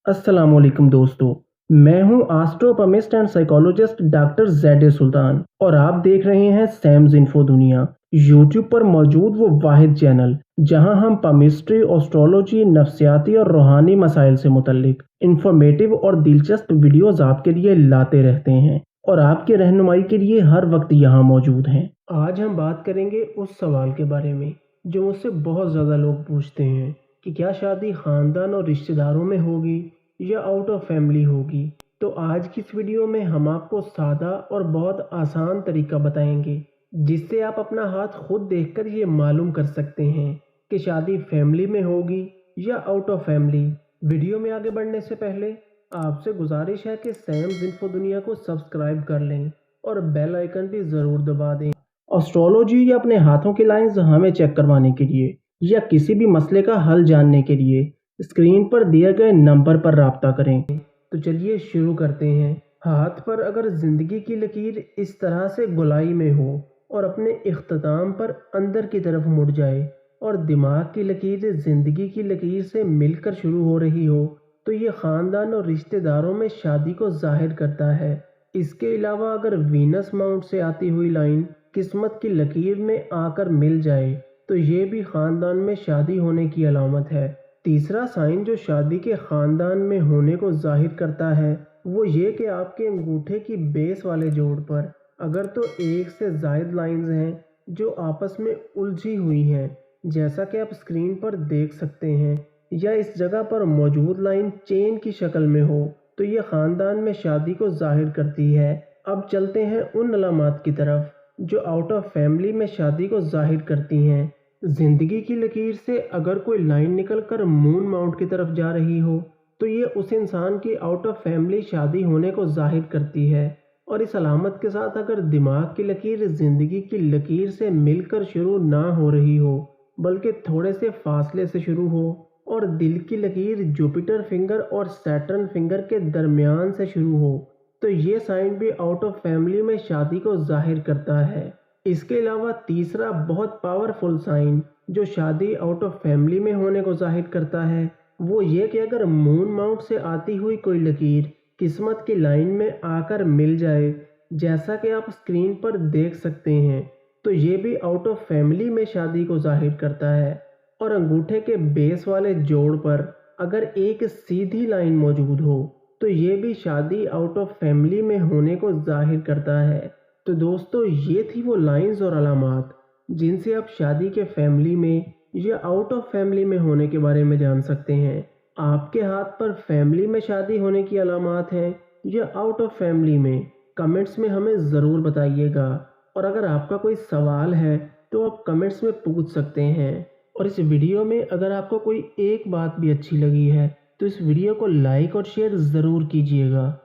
अस्सलामुअलैकुम दोस्तों। मैं हूं एस्ट्रोपमिस्ट एंड साइकोलॉजिस्ट डॉक्टर ज़ैड सुल्तान और आप देख रहे हैं सैम्स इन्फो दुनिया। यूट्यूब पर मौजूद वो वाहिद चैनल जहां हम पमिस्ट्री, एस्ट्रोलॉजी, नफ्सियाती और रूहानी मसाइल से मुतल्लिक इंफॉर्मेटिव और दिलचस्प वीडियोस आपके लिए लाते रहते हैं और आपके रहनुमाई के लिए हर वक्त यहाँ मौजूद हैं। आज हम बात करेंगे उस सवाल के बारे में जो मुझसे बहुत ज़्यादा लोग पूछते हैं कि क्या शादी ख़ानदान और रिश्तेदारों में होगी या आउट ऑफ फैमिली होगी। तो आज की इस वीडियो में हम आपको सादा और बहुत आसान तरीका बताएंगे जिससे आप अपना हाथ खुद देखकर ये मालूम कर सकते हैं कि शादी फैमिली में होगी या आउट ऑफ फैमिली। वीडियो में आगे बढ़ने से पहले आपसे गुजारिश है कि सैम्स इन्फो दुनिया को सब्सक्राइब कर लें और बेल आइकन भी ज़रूर दबा दें। एस्ट्रोलॉजी या अपने हाथों की लाइंस हमें चेक करवाने के लिए या किसी भी मसले का हल जानने के लिए स्क्रीन पर दिए गए नंबर पर राब्ता करें। तो चलिए शुरू करते हैं। हाथ पर अगर ज़िंदगी की लकीर इस तरह से गोलाई में हो और अपने इख्तिताम पर अंदर की तरफ मुड़ जाए और दिमाग की लकीर ज़िंदगी की लकीर से मिलकर शुरू हो रही हो तो ये ख़ानदान और रिश्तेदारों में शादी को जाहिर करता है। इसके अलावा अगर वीनस माउंट से आती हुई लाइन किस्मत की लकीर में आकर मिल जाए तो ये भी ख़ानदान में शादी होने की अलामत है। तीसरा साइन जो शादी के ख़ानदान में होने को जाहिर करता है वो ये कि आपके अंगूठे की बेस वाले जोड़ पर अगर तो एक से ज़ायद लाइंस हैं जो आपस में उलझी हुई हैं, जैसा कि आप स्क्रीन पर देख सकते हैं, या इस जगह पर मौजूद लाइन चेन की शक्ल में हो तो ये ख़ानदान में शादी को जाहिर करती है। अब चलते हैं उन अलामात की तरफ जो आउट ऑफ फैमिली में शादी को जाहिर करती हैं। ज़िंदगी की लकीर से अगर कोई लाइन निकल कर मून माउंट की तरफ जा रही हो तो ये उस इंसान की आउट ऑफ फैमिली शादी होने को जाहिर करती है। और इस अलामत के साथ अगर दिमाग की लकीर ज़िंदगी की लकीर से मिलकर शुरू ना हो रही हो बल्कि थोड़े से फासले से शुरू हो और दिल की लकीर जुपिटर फिंगर और सैटर्न फिंगर के दरमियान से शुरू हो तो ये साइन भी आउट ऑफ फैमिली में शादी को जाहिर करता है। इसके अलावा तीसरा बहुत पावरफुल साइन जो शादी आउट ऑफ फैमिली में होने को जाहिर करता है वो ये कि अगर मून माउंट से आती हुई कोई लकीर किस्मत की लाइन में आकर मिल जाए, जैसा कि आप स्क्रीन पर देख सकते हैं, तो ये भी आउट ऑफ फैमिली में शादी को जाहिर करता है। और अंगूठे के बेस वाले जोड़ पर अगर एक सीधी लाइन मौजूद हो तो ये भी शादी आउट ऑफ फैमिली में होने को जाहिर करता है। तो दोस्तों ये थी वो लाइंस और अलामात जिनसे आप शादी के फैमिली में या आउट ऑफ फैमिली में होने के बारे में जान सकते हैं। आपके हाथ पर फैमिली में शादी होने की अलामात हैं या आउट ऑफ फैमिली में, कमेंट्स में हमें ज़रूर बताइएगा। और अगर आपका कोई सवाल है तो आप कमेंट्स में पूछ सकते हैं। और इस वीडियो में अगर आपको कोई एक बात भी अच्छी लगी है तो इस वीडियो को लाइक और शेयर ज़रूर कीजिएगा।